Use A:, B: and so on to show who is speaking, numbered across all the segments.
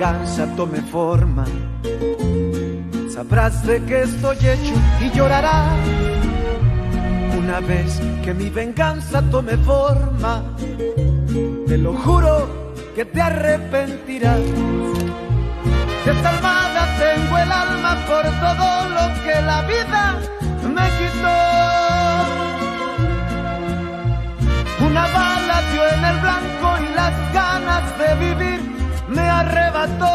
A: venganza tome forma, sabrás de qué estoy hecho y llorarás. Una vez que mi venganza tome forma, te lo juro que te arrepentirás. Desalmada tengo el alma por todo lo que la vida me quitó. Una bala dio en el blanco y las ganas de vivir me arrebató.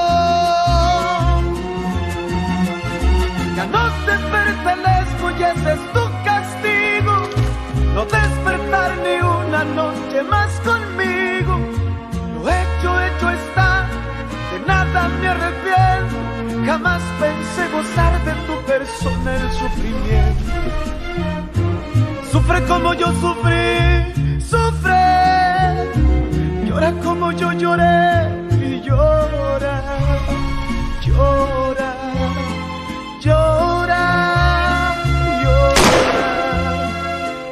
A: Ya no te pertenezco y ese es tu castigo, no despertar ni una noche más conmigo. Lo hecho está, de nada me arrepiento. Jamás pensé gozar de tu persona el sufrimiento. Sufre como yo sufrí, sufre. Llora como yo lloré y llora, llora, llora, llora,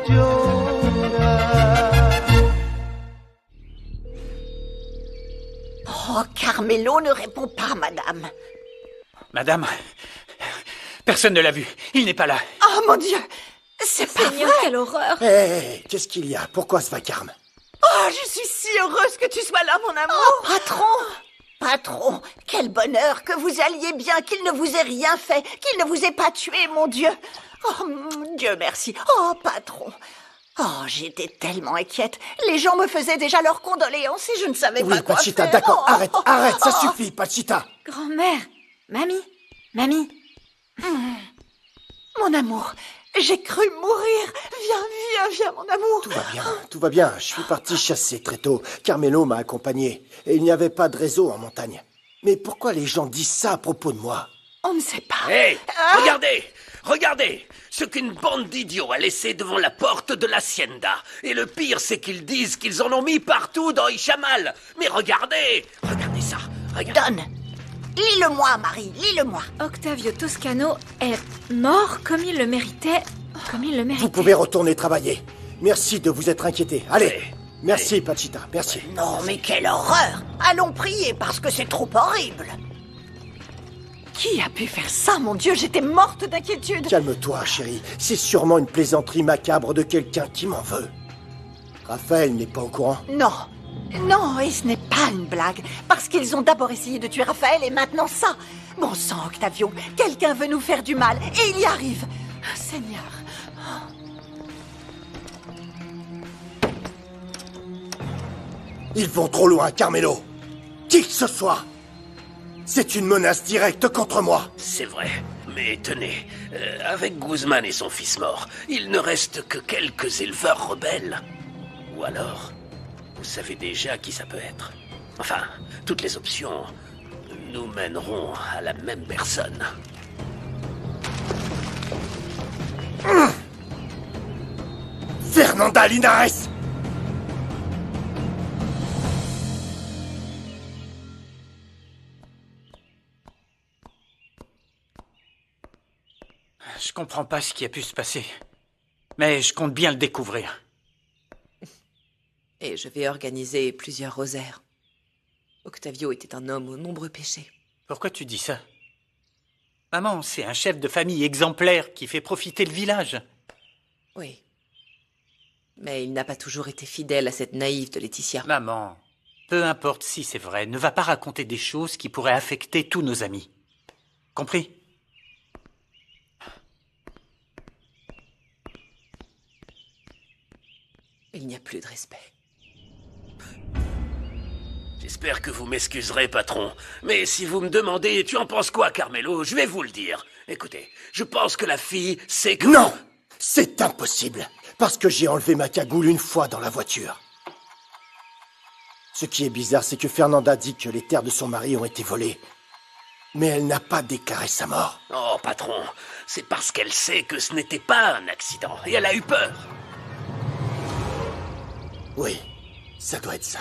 A: llora.
B: Oh, Carmelo ne répond pas, madame.
C: Madame, personne ne l'a vu. Il n'est pas là.
B: Oh, mon Dieu, c'est pas
D: Seigneur,
B: vrai.
D: quelle horreur!
E: Hé, qu'est-ce qu'il y a? Pourquoi ce vacarme?
B: Oh, je suis si heureuse que tu sois là, mon amour. Oh, patron, patron, quel bonheur que vous alliez bien, qu'il ne vous ait rien fait, qu'il ne vous ait pas tué, mon Dieu. Oh, mon Dieu merci. Oh, patron. Oh, j'étais tellement inquiète. Les gens me faisaient déjà leurs condoléances et je ne savais pas
E: Oui,
B: quoi
E: Pachita,
B: faire.
E: d'accord,
B: Oh,
E: arrête,
B: oh,
E: arrête, ça
B: oh.
E: suffit, Pachita.
D: Grand-mère! Mamie! Mamie!
B: Mon amour, j'ai cru mourir. Viens, mon amour.
E: Tout va bien, je suis parti chasser très tôt. Carmelo m'a accompagné, et il n'y avait pas de réseau en montagne. Mais pourquoi les gens disent ça à propos de moi?
B: On ne sait pas.
F: Hé, regardez, regardez ce qu'une bande d'idiots a laissé devant la porte de l'hacienda. Et le pire, c'est qu'ils disent qu'ils en ont mis partout dans Ichamal. Mais regardez, regardez ça, regardez.
B: Donne. Lis-le-moi, Marie, lis-le-moi.
D: Octavio Toscano est mort comme il le méritait. Comme il le méritait.
E: Vous pouvez retourner travailler. Merci de vous être inquiété. Allez,
F: Ouais.
E: merci Pachita, merci.
B: Non, mais quelle horreur. Allons prier parce que c'est trop horrible. Qui a pu faire ça, mon Dieu? J'étais morte d'inquiétude.
E: Calme-toi, chérie. C'est sûrement une plaisanterie macabre de quelqu'un qui m'en veut. Raphaël n'est pas au courant.
B: Non, non, et ce n'est pas une blague. Parce qu'ils ont d'abord essayé de tuer Raphaël et maintenant ça. Bon sang, Octavio, quelqu'un veut nous faire du mal et il y arrive. Seigneur.
E: Ils vont trop loin, Carmelo. Qui que ce soit. C'est une menace directe contre moi.
F: C'est vrai, mais tenez, avec Guzman et son fils mort, il ne reste que quelques éleveurs rebelles. Ou alors, vous savez déjà qui ça peut être. Enfin, toutes les options nous mèneront à la même personne.
E: Fernanda Linares.
C: Je comprends pas ce qui a pu se passer. Mais je compte bien le découvrir.
G: Et je vais organiser plusieurs rosaires. Octavio était un homme aux nombreux péchés.
C: Pourquoi tu dis ça? Maman, c'est un chef de famille exemplaire qui fait profiter le village.
G: Oui. Mais il n'a pas toujours été fidèle à cette naïve de Laetitia.
C: Maman, peu importe si c'est vrai, ne va pas raconter des choses qui pourraient affecter tous nos amis. Compris?
G: Il n'y a plus de respect.
F: J'espère que vous m'excuserez, patron. Mais si vous me demandez, tu en penses quoi, Carmelo? Je vais vous le dire. Écoutez, je pense que la fille sait que...
E: Non, c'est impossible. Parce que j'ai enlevé ma cagoule une fois dans la voiture. Ce qui est bizarre, c'est que Fernanda dit que les terres de son mari ont été volées. Mais elle n'a pas déclaré sa mort.
F: Oh, patron, c'est parce qu'elle sait que ce n'était pas un accident. Et elle a eu peur.
E: Oui, ça doit être ça.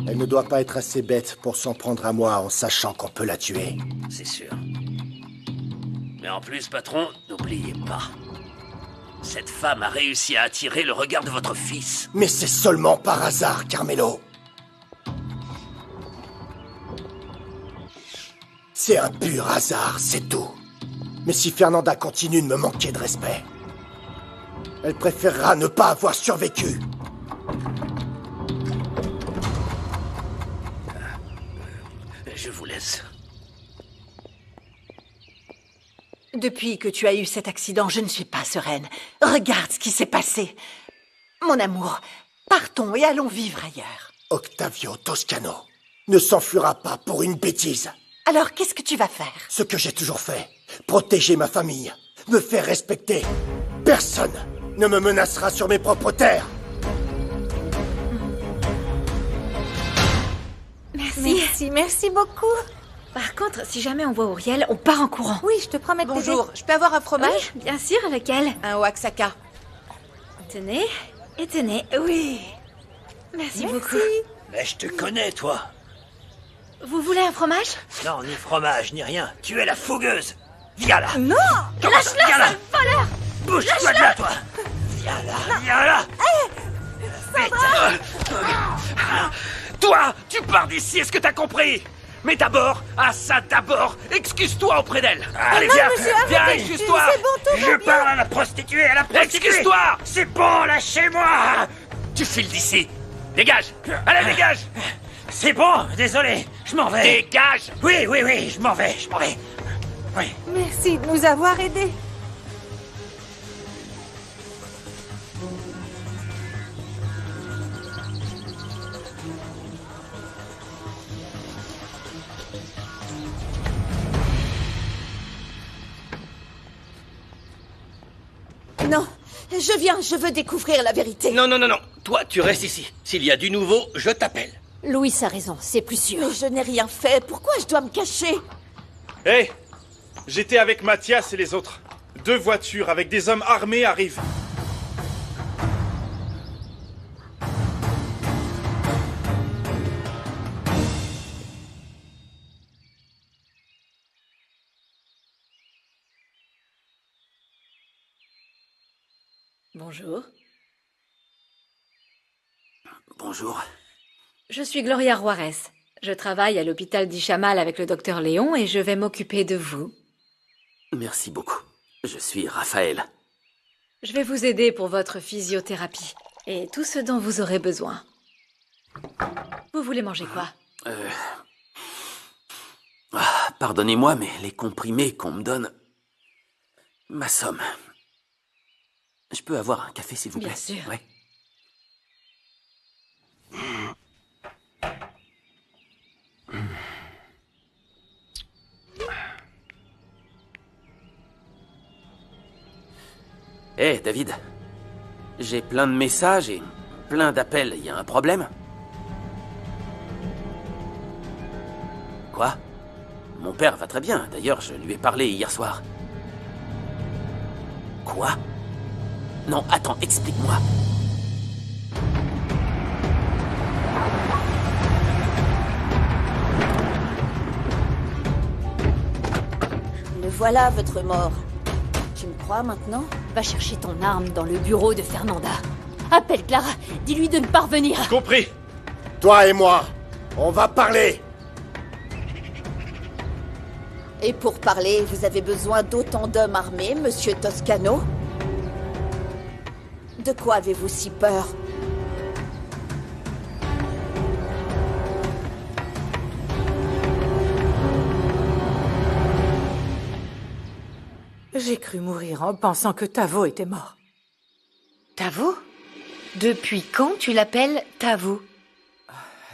E: Elle ne doit pas être assez bête pour s'en prendre à moi en sachant qu'on peut la tuer.
F: C'est sûr. Mais en plus, patron, n'oubliez pas. Cette femme a réussi à attirer le regard de votre fils.
E: Mais c'est seulement par hasard, Carmelo. C'est un pur hasard, c'est tout. Mais si Fernanda continue de me manquer de respect, elle préférera ne pas avoir survécu.
F: Je vous laisse.
B: Depuis que tu as eu cet accident, je ne suis pas sereine. Regarde ce qui s'est passé. Mon amour, partons et allons vivre ailleurs.
E: Octavio Toscano ne s'enfuira pas pour une bêtise.
B: Alors, qu'est-ce que tu vas faire?
E: Ce que j'ai toujours fait, protéger ma famille, me faire respecter. Personne ne me menacera sur mes propres terres.
D: Merci beaucoup. Par contre, si jamais on voit Auriel, on part en courant.
H: Oui, je te promets de t'aider.
G: Bonjour, je peux avoir un fromage?
D: Oui, bien sûr, lequel?
G: Un Oaxaca.
D: Tenez, et tenez, oui. Merci beaucoup.
I: Mais je te connais, toi.
D: Vous voulez un fromage?
I: Non, ni fromage, ni rien. Tu es la fougueuse. Viens là.
D: Non!
I: Lâche-la,
D: Viens là, voleur!
I: Bouge-toi de là, toi. Viens là, viens là.
F: Toi, tu pars d'ici, est-ce que t'as compris? Mais d'abord, d'abord, excuse-toi auprès d'elle.
I: Allez,
H: non,
I: viens,
H: monsieur,
I: viens,
H: arrêtez.
I: excuse-toi.
H: C'est bon, tout va
I: Je
H: bien.
I: parle à la prostituée,
F: Excuse-toi.
I: C'est bon, lâchez-moi.
F: Tu files d'ici. Dégage. Allez, dégage.
I: C'est bon, désolé, je m'en vais.
F: Dégage.
I: Oui, je m'en vais. Oui.
H: Merci de nous avoir aidés.
B: Non, je viens, je veux découvrir la vérité.
F: Non. Toi, tu restes ici. S'il y a du nouveau, je t'appelle.
H: Louis a raison, c'est plus sûr.
B: Mais je n'ai rien fait, pourquoi je dois me cacher?
J: Hé, j'étais avec Mathias et les autres. 2 voitures avec des hommes armés arrivent.
D: Bonjour.
F: Bonjour.
D: Je suis Gloria Juarez. Je travaille à l'hôpital d'Ichamal avec le docteur Léon et je vais m'occuper de vous.
F: Merci beaucoup. Je suis Raphaël.
D: Je vais vous aider pour votre physiothérapie et tout ce dont vous aurez besoin. Vous voulez manger quoi?
F: Pardonnez-moi, mais les comprimés qu'on me donne m'assomment. Je peux avoir un café, s'il vous plaît?
D: Bien sûr.
F: Ouais. Hé, David. J'ai plein de messages et plein d'appels. Il y a un problème? Quoi? Mon père va très bien. D'ailleurs, je lui ai parlé hier soir. Quoi? Non, attends, explique-moi.
H: Le voilà, votre mort. Tu me crois maintenant? Va chercher ton arme dans le bureau de Fernanda. Appelle Clara, dis-lui de ne pas revenir.
J: Compris.
E: Toi et moi, on va parler.
B: Et pour parler, vous avez besoin d'autant d'hommes armés, monsieur Toscano? De quoi avez-vous si peur?
K: J'ai cru mourir en pensant que Tavo était mort.
L: Tavo? Depuis quand tu l'appelles Tavo?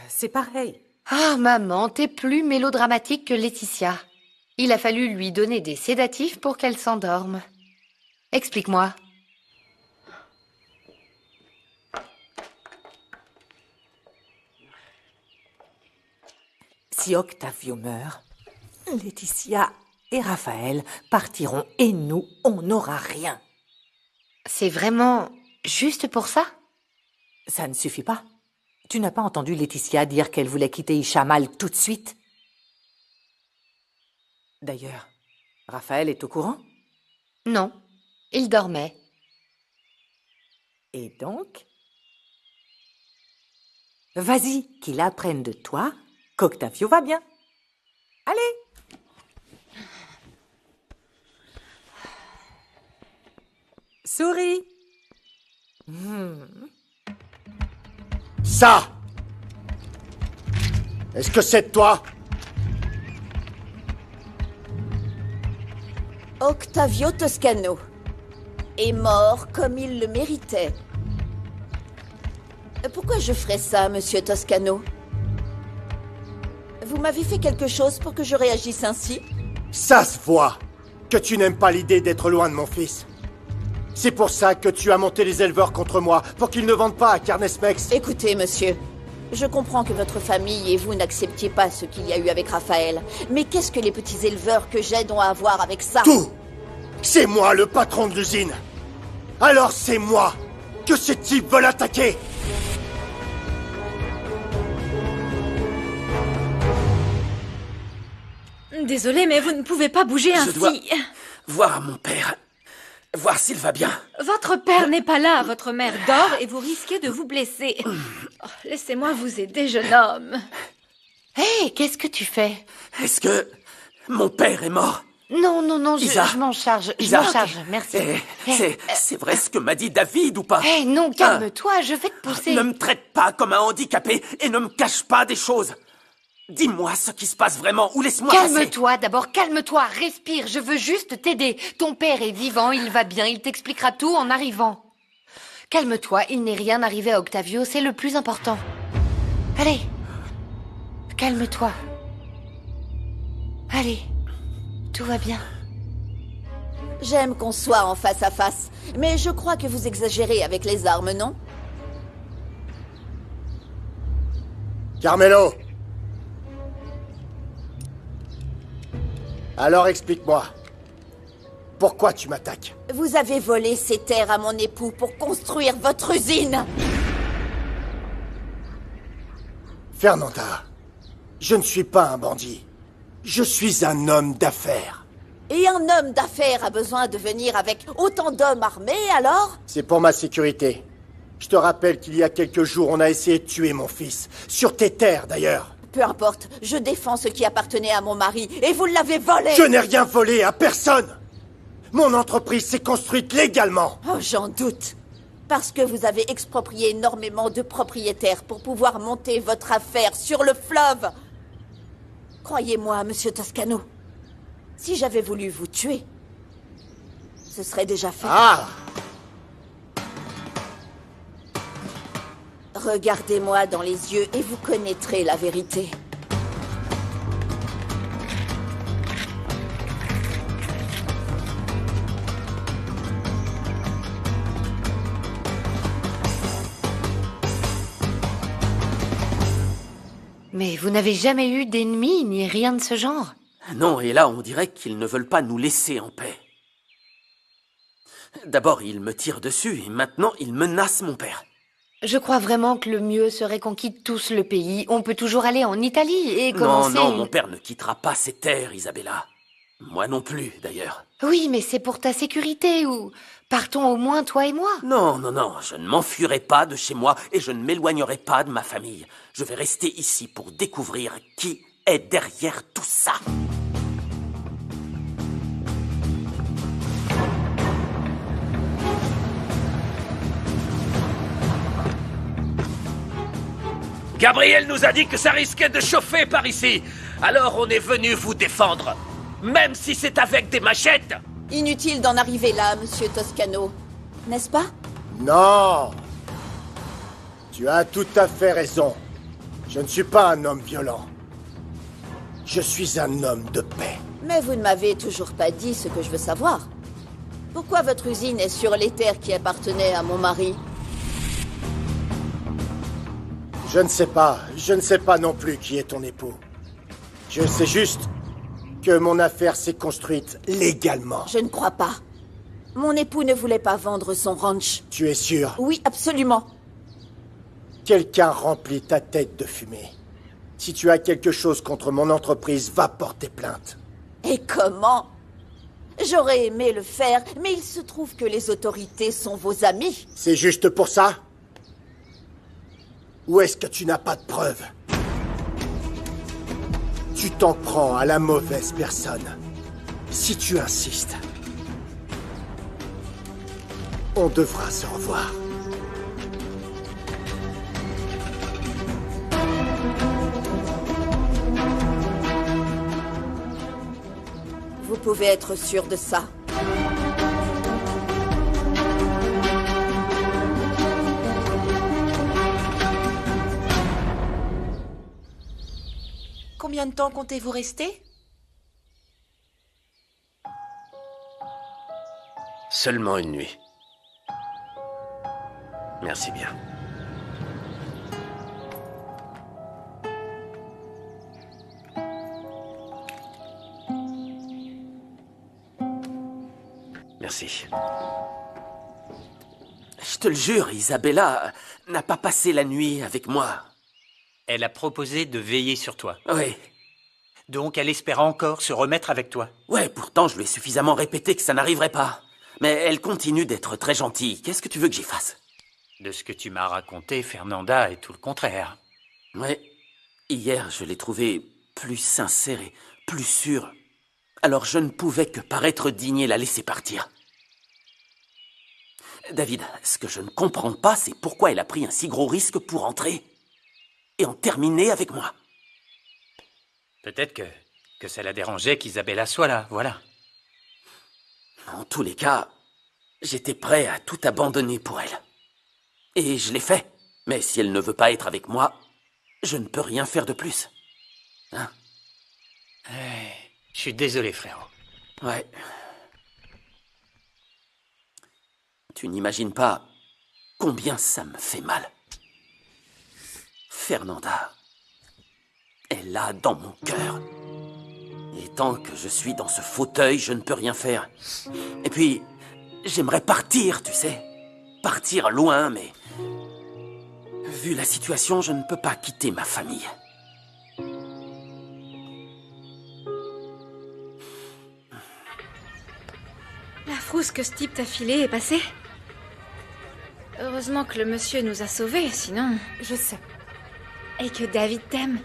K: C'est pareil.
L: Ah, maman, t'es plus mélodramatique que Laetitia. Il a fallu lui donner des sédatifs pour qu'elle s'endorme. Explique-moi.
K: Si Octavio meurt, Laetitia et Raphaël partiront et nous, on n'aura rien.
L: C'est vraiment juste pour ça?
K: Ça ne suffit pas. Tu n'as pas entendu Laetitia dire qu'elle voulait quitter Ichamal tout de suite? D'ailleurs, Raphaël est au courant?
L: Non, il dormait.
K: Et donc? Vas-y, qu'il apprenne de toi qu'Octavio va bien. Allez! Souris.
E: Ça! Est-ce que c'est de toi?
B: Octavio Toscano est mort comme il le méritait. Pourquoi je ferais ça, monsieur Toscano? Vous m'avez fait quelque chose pour que je réagisse ainsi?
E: Ça se voit que tu n'aimes pas l'idée d'être loin de mon fils. C'est pour ça que tu as monté les éleveurs contre moi, pour qu'ils ne vendent pas à Carnesmex.
B: Écoutez, monsieur, je comprends que votre famille et vous n'acceptiez pas ce qu'il y a eu avec Raphaël. Mais qu'est-ce que les petits éleveurs que j'aide ont à voir avec ça?
E: Tout! C'est moi le patron de l'usine. Alors c'est moi que ces types veulent attaquer.
D: Désolée, mais vous ne pouvez pas bouger ainsi.
F: Je dois voir mon père. Voir s'il va bien.
D: Votre père n'est pas là, votre mère dort et vous risquez de vous blesser. Oh, laissez-moi vous aider, jeune homme.
L: Hé, qu'est-ce que tu fais?
F: Est-ce que mon père est mort?
L: Non,
F: Isa.
L: je m'en charge. Je
F: Isa.
L: m'en charge, merci.
F: C'est vrai ce que m'a dit David ou pas?
L: Hé, non, calme-toi, je vais te pousser.
F: Ne me traite pas comme un handicapé et ne me cache pas des choses. Dis-moi ce qui se passe vraiment ou laisse-moi passer.
L: Calme-toi d'abord, calme-toi, respire, je veux juste t'aider. Ton père est vivant, il va bien, il t'expliquera tout en arrivant. Calme-toi, il n'est rien arrivé à Octavio, c'est le plus important. Allez, calme-toi. Allez, tout va bien.
B: J'aime qu'on soit en face à face, mais je crois que vous exagérez avec les armes, non?
E: Carmelo! Alors explique-moi. Pourquoi tu m'attaques?
B: Vous avez volé ces terres à mon époux pour construire votre usine.
E: Fernanda, je ne suis pas un bandit. Je suis un homme d'affaires.
B: Et un homme d'affaires a besoin de venir avec autant d'hommes armés, alors?
E: C'est pour ma sécurité. Je te rappelle qu'il y a quelques jours, on a essayé de tuer mon fils. Sur tes terres, d'ailleurs.
B: Peu importe, je défends ce qui appartenait à mon mari, et vous l'avez volé!
E: Je n'ai rien volé à personne! Mon entreprise s'est construite légalement!
B: Oh, j'en doute. Parce que vous avez exproprié énormément de propriétaires pour pouvoir monter votre affaire sur le fleuve. Croyez-moi, monsieur Toscano, si j'avais voulu vous tuer, ce serait déjà fait.
E: Ah!
B: Regardez-moi dans les yeux et vous connaîtrez la vérité.
L: Mais vous n'avez jamais eu d'ennemis, ni rien de ce genre?
F: Non, et là, on dirait qu'ils ne veulent pas nous laisser en paix. D'abord, ils me tirent dessus, et maintenant, ils menacent mon père.
L: Je crois vraiment que le mieux serait qu'on quitte tous le pays. On peut toujours aller en Italie et commencer...
F: Non, mon père ne quittera pas ces terres, Isabella. Moi non plus, d'ailleurs.
L: Oui, mais c'est pour ta sécurité, ou... Partons au moins, toi et moi.
F: Non, je ne m'enfuirai pas de chez moi et je ne m'éloignerai pas de ma famille. Je vais rester ici pour découvrir qui est derrière tout ça. Gabriel nous a dit que ça risquait de chauffer par ici. Alors on est venu vous défendre. Même si c'est avec des machettes.
B: Inutile d'en arriver là, monsieur Toscano. N'est-ce pas?
E: Non! Tu as tout à fait raison. Je ne suis pas un homme violent. Je suis un homme de paix.
B: Mais vous ne m'avez toujours pas dit ce que je veux savoir. Pourquoi votre usine est sur les terres qui appartenaient à mon mari?
E: Je ne sais pas non plus qui est ton époux. Je sais juste que mon affaire s'est construite légalement.
B: Je ne crois pas. Mon époux ne voulait pas vendre son ranch.
E: Tu es sûr?
B: Oui, absolument.
E: Quelqu'un remplit ta tête de fumée. Si tu as quelque chose contre mon entreprise, va porter plainte.
B: Et comment? J'aurais aimé le faire, mais il se trouve que les autorités sont vos amis.
E: C'est juste pour ça? Ou est-ce que tu n'as pas de preuves? Tu t'en prends à la mauvaise personne. Si tu insistes, On devra se revoir.
B: Vous pouvez être sûr de ça.
G: Combien de temps comptez-vous rester?
F: Seulement une nuit. Merci bien. Merci.
M: Je te le jure, Isabella n'a pas passé la nuit avec moi.
C: Elle a proposé de veiller sur toi.
M: Oui.
C: Donc elle espère encore se remettre avec toi.
M: Ouais, pourtant je lui ai suffisamment répété que ça n'arriverait pas. Mais elle continue d'être très gentille. Qu'est-ce que tu veux que j'y fasse?
C: De ce que tu m'as raconté, Fernanda est tout le contraire.
M: Ouais. Hier, je l'ai trouvée plus sincère et plus sûre. Alors je ne pouvais que paraître digne et la laisser partir. David, ce que je ne comprends pas, c'est pourquoi elle a pris un si gros risque pour entrer et en terminer avec moi.
C: Peut-être que ça la dérangeait qu'Isabella soit là, voilà.
M: En tous les cas, j'étais prêt à tout abandonner pour elle. Et je l'ai fait. Mais si elle ne veut pas être avec moi, je ne peux rien faire de plus. Hein?
C: Je suis désolé, frérot.
M: Ouais. Tu n'imagines pas combien ça me fait mal. Fernanda est là dans mon cœur. Et tant que je suis dans ce fauteuil, je ne peux rien faire. Et puis, j'aimerais partir, tu sais. Partir loin, mais... vu la situation, je ne peux pas quitter ma famille.
D: La frousse que ce type t'a filée est passée. Heureusement que le monsieur nous a sauvés, sinon...
K: Je sais.
D: Et que David t'aime.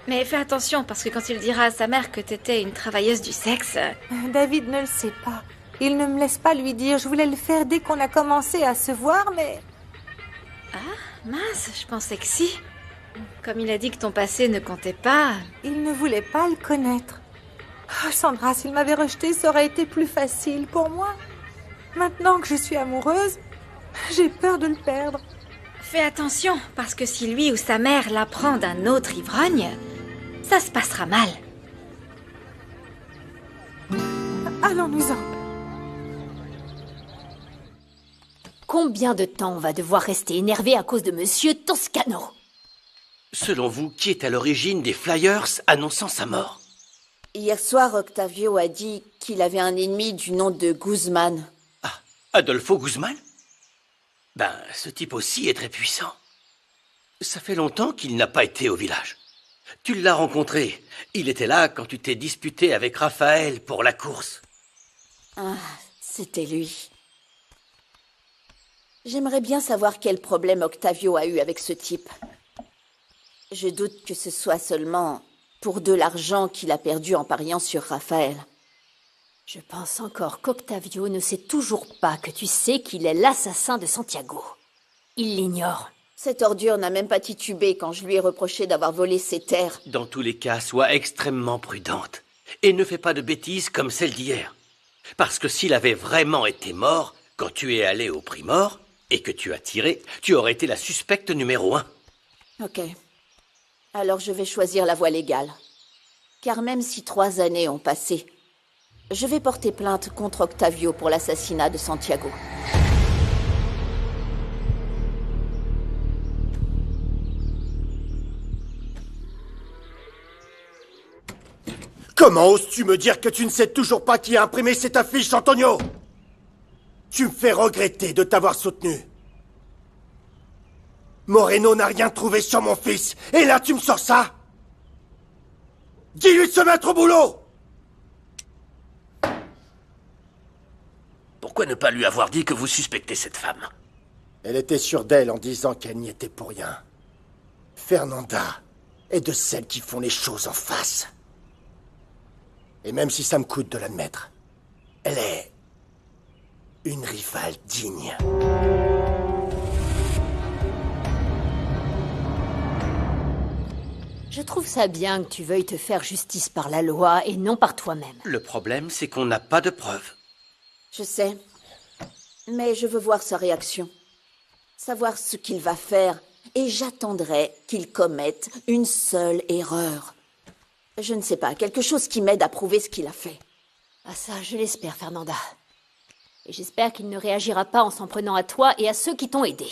D: Mais fais attention, parce que quand il dira à sa mère que t'étais une travailleuse du sexe...
K: David ne le sait pas. Il ne me laisse pas lui dire. Je voulais le faire dès qu'on a commencé à se voir, mais...
D: Ah, mince, je pensais que si. Comme il a dit que ton passé ne comptait pas...
K: Il ne voulait pas le connaître. Oh, Sandra, s'il m'avait rejetée, ça aurait été plus facile pour moi. Maintenant que je suis amoureuse, j'ai peur de le perdre.
D: Fais attention, parce que si lui ou sa mère l'apprend d'un autre ivrogne, ça se passera mal.
K: Allons-nous-en.
H: Combien de temps on va devoir rester énervé à cause de Monsieur Toscano?
I: Selon vous, qui est à l'origine des flyers annonçant sa mort?
B: Hier soir, Octavio a dit qu'il avait un ennemi du nom de Guzman.
I: Ah, Adolfo Guzman? Ben, ce type aussi est très puissant. Ça fait longtemps qu'il n'a pas été au village. Tu l'as rencontré. Il était là quand tu t'es disputé avec Raphaël pour la course.
B: Ah, c'était lui. J'aimerais bien savoir quel problème Octavio a eu avec ce type. Je doute que ce soit seulement pour de l'argent qu'il a perdu en pariant sur Raphaël.
H: Je pense encore qu'Octavio ne sait toujours pas que tu sais qu'il est l'assassin de Santiago. Il l'ignore.
B: Cette ordure n'a même pas titubé quand je lui ai reproché d'avoir volé ses terres.
I: Dans tous les cas, sois extrêmement prudente. Et ne fais pas de bêtises comme celle d'hier. Parce que s'il avait vraiment été mort, quand tu es allé au Primor, et que tu as tiré, tu aurais été la suspecte numéro 1.
B: Ok. Alors je vais choisir la voie légale. Car même si 3 années ont passé, je vais porter plainte contre Octavio pour l'assassinat de Santiago.
E: Comment oses-tu me dire que tu ne sais toujours pas qui a imprimé cette affiche, Antonio? Tu me fais regretter de t'avoir soutenu. Moreno n'a rien trouvé sur mon fils, et là tu me sors ça? Dis-lui de se mettre au boulot!
F: Pourquoi ne pas lui avoir dit que vous suspectez cette femme?
E: Elle était sûre d'elle en disant qu'elle n'y était pour rien. Fernanda est de celles qui font les choses en face. Et même si ça me coûte de l'admettre, elle est Une rivale digne.
H: Je trouve ça bien que tu veuilles te faire justice par la loi et non par toi-même.
I: Le problème, c'est qu'on n'a pas de preuves.
B: Je sais. Mais je veux voir sa réaction. Savoir ce qu'il va faire. Et j'attendrai qu'il commette une seule erreur. Je ne sais pas, quelque chose qui m'aide à prouver ce qu'il a fait.
H: Ah ça, je l'espère, Fernanda. Et j'espère qu'il ne réagira pas en s'en prenant à toi et à ceux qui t'ont aidé.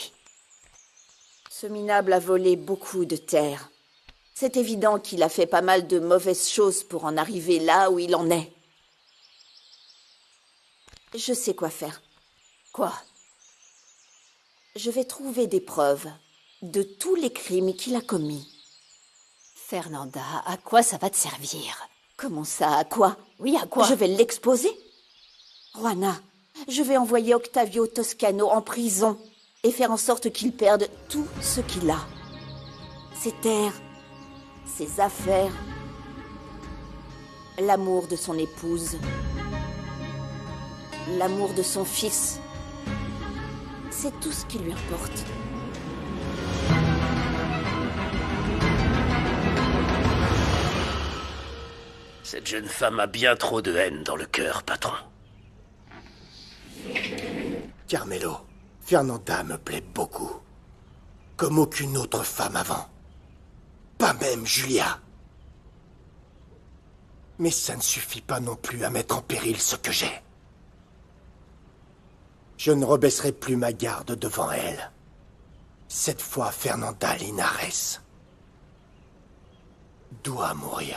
B: Ce minable a volé beaucoup de terre. C'est évident qu'il a fait pas mal de mauvaises choses pour en arriver là où il en est. Je sais quoi faire.
H: Quoi?
B: Je vais trouver des preuves de tous les crimes qu'il a commis.
H: Fernanda, à quoi ça va te servir?
B: Comment ça, à quoi?
H: Oui, à quoi?
B: Je vais l'exposer. Juana, je vais envoyer Octavio Toscano en prison et faire en sorte qu'il perde tout ce qu'il a. Ses terres, ses affaires, l'amour de son épouse, l'amour de son fils. C'est tout ce qui lui importe.
F: Cette jeune femme a bien trop de haine dans le cœur, patron.
E: Carmelo, Fernanda me plaît beaucoup. Comme aucune autre femme avant. Pas même Julia. Mais ça ne suffit pas non plus à mettre en péril ce que j'ai. Je ne rebaisserai plus ma garde devant elle. Cette fois, Fernanda Linares doit mourir.